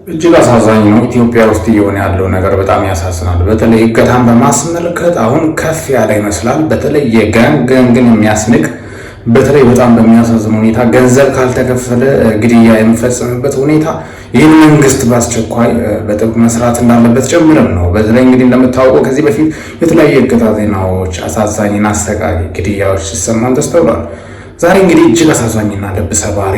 እጅግ አሳዛኝ ነው። ኢትዮጵያ ውስጥ እየሆነ ያለው ነገር በጣም ያሳዝናል። በተለይ እገታን በማስመልከት አሁን ከፍ ያለ ይመስላል። በተለይ የጋንግን የሚያስንቅ በተለይ በጣም በሚያሳዝን ሁኔታ ገንዘብ ካልተከፈለ ግድያ የሚፈጸምበት ሁኔታ ይህን መንግስት በአስቸኳይ በጥብቅ መስራት እንዳለበት ጭምርም ነው። በተለይ እንግዲህ እንደምታወቀው ከዚህ በፊት የተለያዩ የእገታ ዜናዎች፣ አሳዛኝና አሰቃቂ ግድያዎች ሲሰማን ተስተውሏል። ዛሬ እንግዲህ እጅግ አሳዛኝና ልብ ሰባሪ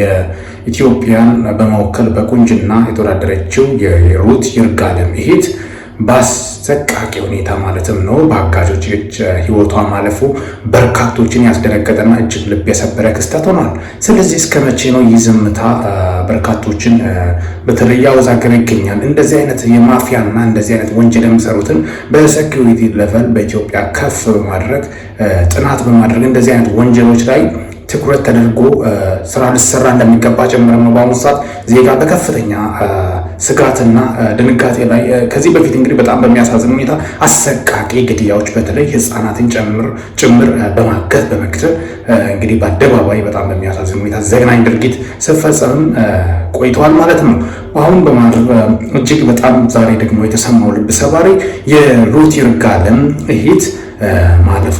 የኢትዮጵያን በመወከል በቁንጅና የተወዳደረችው የሩት ይርጋለም እህት በአሰቃቂ ሁኔታ ማለትም ነው በአጋጆች እጅ ህይወቷ ማለፉ በርካቶችን ያስደነገጠና እጅግ ልብ የሰበረ ክስተት ሆኗል። ስለዚህ እስከ መቼ ነው ይህ ዝምታ በርካቶችን በተለይ ያወዛገበ ይገኛል? እንደዚህ አይነት የማፊያና እንደዚህ አይነት ወንጀል የሚሰሩትን በሴኩሪቲ ሌቨል በኢትዮጵያ ከፍ በማድረግ ጥናት በማድረግ እንደዚህ አይነት ወንጀሎች ላይ ትኩረት ተደርጎ ስራ ሊሰራ እንደሚገባ ጭምር ነው። በአሁኑ ሰዓት ዜጋ በከፍተኛ ስጋትና ድንጋጤ ላይ ከዚህ በፊት እንግዲህ በጣም በሚያሳዝን ሁኔታ አሰቃቂ ግድያዎች በተለይ ህፃናትን ጭምር በማገት በመግደል እንግዲህ በአደባባይ በጣም በሚያሳዝን ሁኔታ ዘግናኝ ድርጊት ሲፈጸም ቆይተዋል ማለት ነው። አሁን በማድረግ እጅግ በጣም ዛሬ ደግሞ የተሰማው ልብ ሰባሪ የሩት ይርጋለም እህት ማለፏ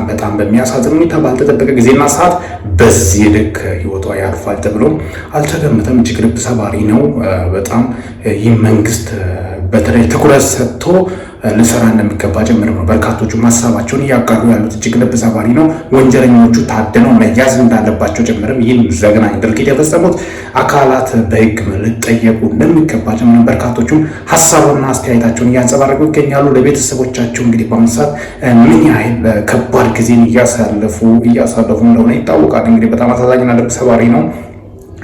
በጣም በሚያሳዝን ሁኔታ ባልተጠበቀ ጊዜና ሰዓት በዚህ ልክ ህይወቷ ያልፋል ተብሎ አልተገመተም። እጅግ ልብ ሰባሪ ነው። በጣም ይህ መንግስት በተለይ ትኩረት ሰጥቶ ልሰራ እንደሚገባ ጭምር ነው በርካቶቹ ሀሳባቸውን እያጋሩ ያሉት። እጅግ ልብ ሰባሪ ነው። ወንጀለኞቹ ታድነው መያዝ እንዳለባቸው ጭምርም ይህን ዘግናኝ ድርጊት የፈጸሙት አካላት በህግ ሊጠየቁ እንደሚገባ ጭምር በርካቶቹም ሀሳቡና አስተያየታቸውን እያንጸባረቁ ይገኛሉ። ለቤተሰቦቻቸው እንግዲህ በአሁኑ ሰዓት ምን ያህል ከባድ ጊዜን እያሳለፉ እንደሆነ ይታወቃል። እንግዲህ በጣም አሳዛኝና ልብ ሰባሪ ነው።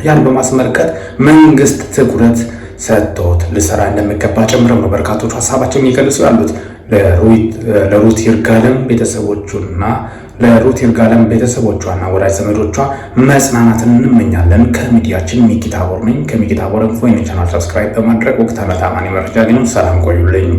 ያን በማስመልከት መንግስት ትኩረት ሰጥቶት ልሰራ እንደሚገባ ጭምርም ነው በርካቶቹ ሀሳባቸውን እየገለጹ ያሉት። ለሩት ይርጋለም ቤተሰቦቿና ወዳጅ ዘመዶቿ መጽናናትን እንመኛለን። ከሚዲያችን ሚኪ ታቦር ነኝ። ከሚኪ ታቦር ኢንፎ ቻናል ሰብስክራይብ በማድረግ ወቅታዊ ታማኝ መረጃ ግን ሰላም ቆዩልኝ።